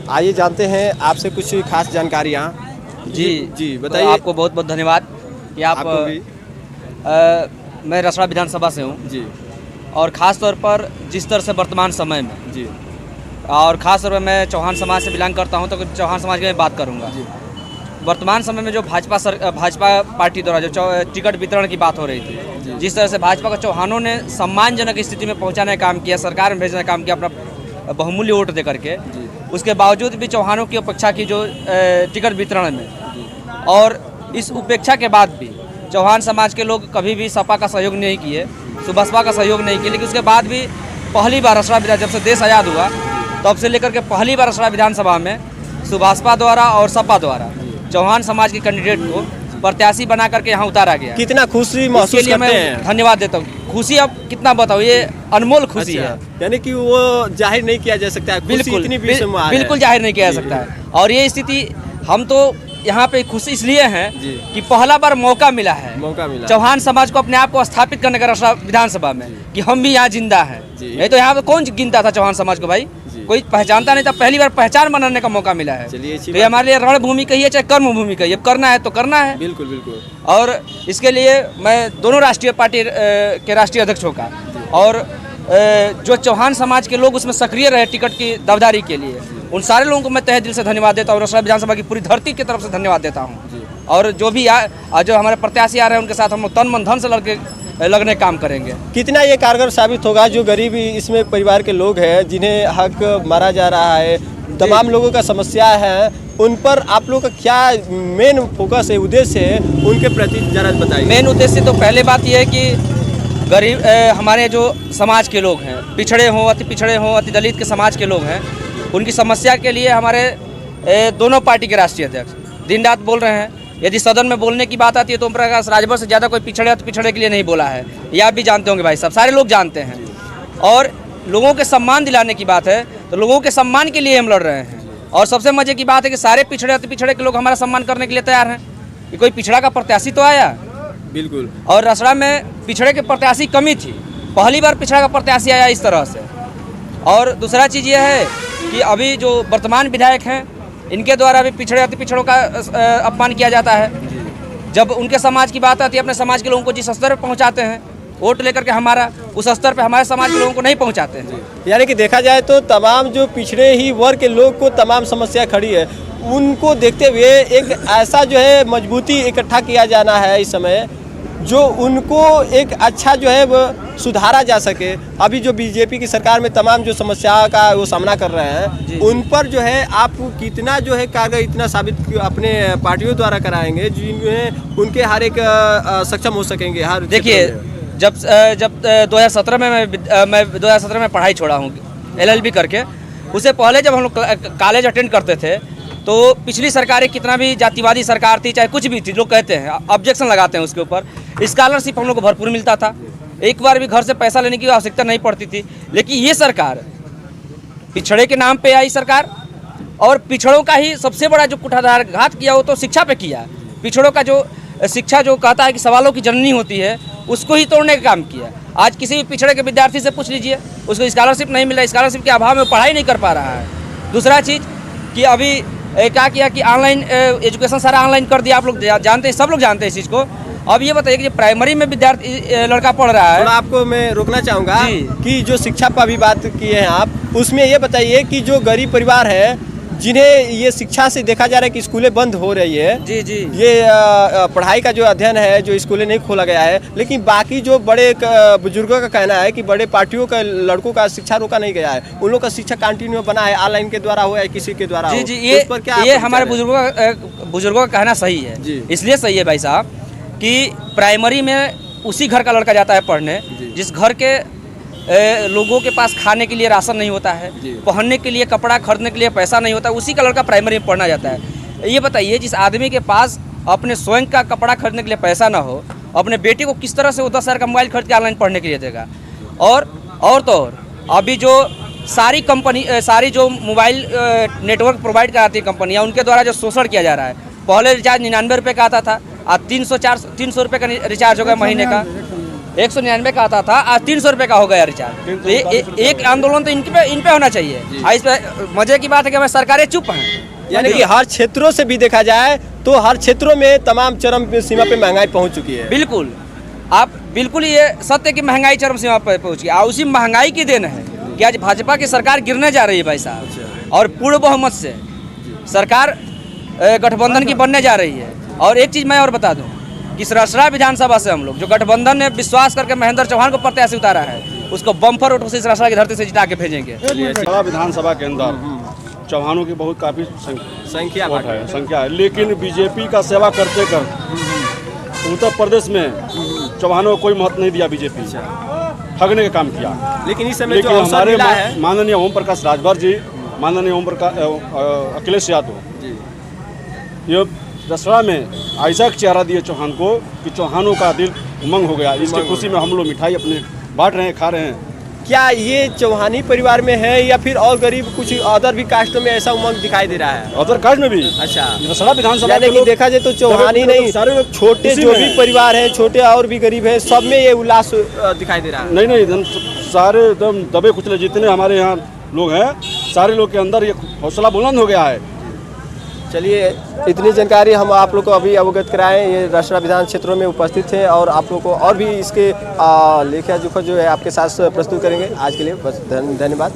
आइए जानते हैं आपसे कुछ खास जानकारियाँ। जी बताइए। तो आपको बहुत बहुत धन्यवाद कि आप आपको भी। मैं रसड़ा विधानसभा से हूँ जी और ख़ास तौर पर जिस तरह से वर्तमान समय में जी और ख़ास तौर पर मैं चौहान समाज से बिलोंग करता हूँ, तो चौहान समाज की मैं बात करूँगा। जी वर्तमान समय में जो भाजपा पार्टी द्वारा जो टिकट वितरण की बात हो रही थी, जिस तरह से भाजपा को चौहानों ने सम्मानजनक स्थिति में पहुंचाने का काम किया, सरकार में भेजने का काम किया अपना बहुमूल्य वोट दे करके, उसके बावजूद भी चौहानों की उपेक्षा की जो टिकट वितरण में, और इस उपेक्षा के बाद भी चौहान समाज के लोग कभी भी सपा का सहयोग नहीं किए, सुबसपा का सहयोग नहीं किए। लेकिन उसके बाद भी पहली बार रसड़ा, जब से देश आज़ाद हुआ तब से लेकर के पहली बार रसड़ा विधानसभा में सुबसपा द्वारा और सपा द्वारा चौहान समाज के कैंडिडेट को प्रत्याशी बना करके यहाँ उतारा गया। कितना खुशी इसके महसूस लिए करते हैं? मैं धन्यवाद देता हूँ। खुशी अब कितना बताओ, ये अनमोल खुशी अच्छा, है। यानी कि वो जाहिर नहीं किया जा सकता है। खुशी बिल्कुल इतनी बेशुमार है। बिल्कुल जाहिर नहीं किया जा सकता है। और ये स्थिति हम तो यहाँ पे खुशी इसलिए है कि पहला बार मौका मिला है चौहान समाज को अपने आप को स्थापित करने का रसड़ा विधानसभा में, कि हम भी यहाँ जिंदा हैं। नहीं तो यहाँ पे कौन गिनता था चौहान समाज को, भाई कोई पहचानता नहीं था। पहली बार पहचान बनाने का मौका मिला है। तो ये हमारे लिए रणभूमि कहिए चाहे कर्म भूमि कहिए, अब करना है तो करना है। बिल्कुल बिल्कुल। और इसके लिए मैं दोनों राष्ट्रीय पार्टी के राष्ट्रीय अध्यक्षों का और जो चौहान समाज के लोग उसमें सक्रिय रहे टिकट की दावेदारी के लिए, उन सारे लोगों को मैं तहे दिल से धन्यवाद देता हूँ। रसड़ा विधानसभा की पूरी धरती की तरफ से धन्यवाद देता हूँ। और जो भी जो हमारे प्रत्याशी आ रहे हैं उनके साथ हम लोग तन मन धन से लगने काम करेंगे। कितना ये कारगर साबित होगा जो गरीब इसमें परिवार के लोग हैं, जिन्हें हक मारा जा रहा है, तमाम लोगों का समस्या है, उन पर आप लोगों का क्या मेन फोकस है, उद्देश्य है, उनके प्रति जरा बताइए। मेन उद्देश्य तो पहले बात यह है कि गरीब हमारे जो समाज के लोग हैं, पिछड़े हों, अति पिछड़े हों, अति दलित के समाज के लोग हैं, उनकी समस्या के लिए हमारे दोनों पार्टी के राष्ट्रीय अध्यक्ष दिन रात बोल रहे हैं। यदि सदन में बोलने की बात आती है तो ओम प्रकाश राजभर से ज़्यादा कोई पिछड़े के लिए नहीं बोला है। ये आप भी जानते होंगे भाई, सब सारे लोग जानते हैं। और लोगों के सम्मान दिलाने की बात है तो लोगों के सम्मान के लिए हम लड़ रहे हैं। और सबसे मजे की बात है कि सारे पिछड़े अति पिछड़े के लोग हमारा सम्मान करने के लिए तैयार हैं। कि कोई पिछड़ा का प्रत्याशी तो आया, बिल्कुल। और रसड़ा में पिछड़े के प्रत्याशी कमी थी, पहली बार पिछड़ा का प्रत्याशी आया इस तरह से। और दूसरा चीज़ यह है कि अभी जो वर्तमान विधायक हैं, इनके द्वारा भी पिछड़े अति पिछड़ों का अपमान किया जाता है। जब उनके समाज की बात आती है, अपने समाज के लोगों को जिस स्तर पर पहुंचाते हैं वोट लेकर के, हमारा उस स्तर पे हमारे समाज के लोगों को नहीं पहुंचाते हैं। यानी कि देखा जाए तो तमाम जो पिछड़े ही वर्ग के लोग को तमाम समस्या खड़ी है, उनको देखते हुए एक ऐसा जो है मजबूती इकट्ठा किया जाना है इस समय, जो उनको एक अच्छा जो है वो सुधारा जा सके। अभी जो बीजेपी की सरकार में तमाम जो समस्या का वो सामना कर रहे हैं, उन पर जो है आप कितना जो है कारगर इतना साबित अपने पार्टियों द्वारा कराएंगे जिनमें उनके हर एक सक्षम हो सकेंगे। हर देखिए, जब 2017 में मैं 2017 में पढ़ाई छोड़ा हूँ LLB करके, उससे पहले जब हम लोग कॉलेज अटेंड करते थे तो पिछली सरकारें कितना भी जातिवादी सरकार थी, चाहे कुछ भी थी, लोग कहते हैं, ऑब्जेक्शन लगाते हैं उसके ऊपर, स्कॉलरशिप हम लोग को भरपूर मिलता था, एक बार भी घर से पैसा लेने की आवश्यकता नहीं पड़ती थी। लेकिन ये सरकार पिछड़े के नाम पे आई सरकार, और पिछड़ों का ही सबसे बड़ा जो कुठाराघात किया वो तो शिक्षा पे किया। पिछड़ों का जो शिक्षा जो कहता है कि सवालों की जननी होती है, उसको ही तोड़ने का काम किया। आज किसी भी पिछड़े के विद्यार्थी से पूछ लीजिए, उसको स्कॉलरशिप नहीं मिल रहा, स्कॉलरशिप के अभाव में पढ़ाई नहीं कर पा रहा है। दूसरा चीज़ कि अभी क्या किया कि ऑनलाइन एजुकेशन सारा ऑनलाइन कर दिया। आप लोग जानते हैं, सब लोग जानते हैं इस चीज़ को। अब ये बताइए कि प्राइमरी में विद्यार्थी लड़का पढ़ रहा है, थोड़ा आपको मैं रोकना चाहूँगा कि जो शिक्षा पर अभी बात की है आप, उसमें ये बताइए कि जो गरीब परिवार है, जिन्हें ये शिक्षा से देखा जा रहा है कि स्कूलें बंद हो रही है, जी ये पढ़ाई का जो अध्ययन है, जो स्कूलें नहीं खोला गया है, लेकिन बाकी जो बड़े बुजुर्गों का कहना है कि बड़े पार्टियों का लड़कों का शिक्षा रोका नहीं गया है, उन लोगों का शिक्षा कंटिन्यू बना है, ऑनलाइन के द्वारा हो या किसी के द्वारा हो। ये हमारे बुजुर्गों का कहना सही है। इसलिए सही है भाई साहब कि प्राइमरी में उसी घर का लड़का जाता है पढ़ने जिस घर के लोगों के पास खाने के लिए राशन नहीं होता है, पहनने के लिए कपड़ा खरीदने के लिए पैसा नहीं होता, उसी का लड़का प्राइमरी में पढ़ना जाता है। ये बताइए, जिस आदमी के पास अपने स्वयं का कपड़ा खरीदने के लिए पैसा ना हो, अपने बेटे को किस तरह से वो 10,000 का मोबाइल खरीद के ऑनलाइन पढ़ने के लिए देगा। और अभी जो सारी जो मोबाइल नेटवर्क प्रोवाइड कराती है कंपनियाँ, उनके द्वारा जो शोषण किया जा रहा है। पहले रिचार्ज 99 रुपये का आता था, आज 300 रुपये का रिचार्ज हो गया महीने का। 199 का आता था, आज 300 रुपये का हो गया रिचार्ज। तो एक आंदोलन तो इन पे होना चाहिए। इस पे मजे की बात है कि हमें सरकारें चुप हैं। यानी कि हर क्षेत्रों से भी देखा जाए तो हर क्षेत्रों में तमाम चरम सीमा पे महंगाई पहुंच चुकी है। बिल्कुल, आप बिल्कुल ये सत्य की महंगाई चरम सीमा पर पहुंच गई। और उसी महंगाई की देन है कि आज भाजपा की सरकार गिरने जा रही है भाई साहब, और पूर्ण बहुमत से सरकार गठबंधन की बनने जा रही है। और एक चीज़ मैं और बता दूं कि सरसरा विधानसभा से हम लोग जो गठबंधन ने विश्वास करके महेंद्र चौहान को प्रत्याशी उतारा है, उसको बम्पर वोटों से सरसरा की धरती से जिता के भेजेंगे। सरसरा विधानसभा के अंदर चौहानों की बहुत काफ़ी संख्या है, लेकिन बीजेपी का सेवा करते कर उत्तर प्रदेश में चौहानों को कोई महत्व नहीं दिया। बीजेपी ठगने का काम किया। लेकिन इस समय लेकिन जो अवसर हमारे मिला है, माननीय ओम प्रकाश राजभर जी, माननीय ओम प्रकाश अखिलेश यादव ये दसरा में ऐसा चेहरा दिए चौहान को कि चौहानों का दिल उमंग हो गया। इसकी खुशी में हम लोग मिठाई अपने बांट रहे हैं, खा रहे हैं। क्या ये चौहानी परिवार में है या फिर और गरीब कुछ अदर भी कास्टों में ऐसा उमंग दिखाई दे रहा है? अदर कास्ट में भी। अच्छा, दसरा विधानसभा यानी कि देखा जाए तो चौहानी नहीं, सारे लोग छोटे इसी जो में भी हैं। परिवार हैं, छोटे और भी गरीब हैं, सब में ये उल्लास दिखाई दे रहा है। नहीं एकदम सारे एकदम दबे कुचले जितने हमारे यहाँ लोग हैं, सारे लोग के अंदर ये हौसला बुलंद हो गया है। चलिए, इतनी जानकारी हम आप लोग को अभी अवगत कराएं। ये रसड़ा विधान क्षेत्रों में उपस्थित थे और आप लोग को और भी इसके लेखा जोखा जो है आपके साथ प्रस्तुत करेंगे। आज के लिए बस धन्यवाद।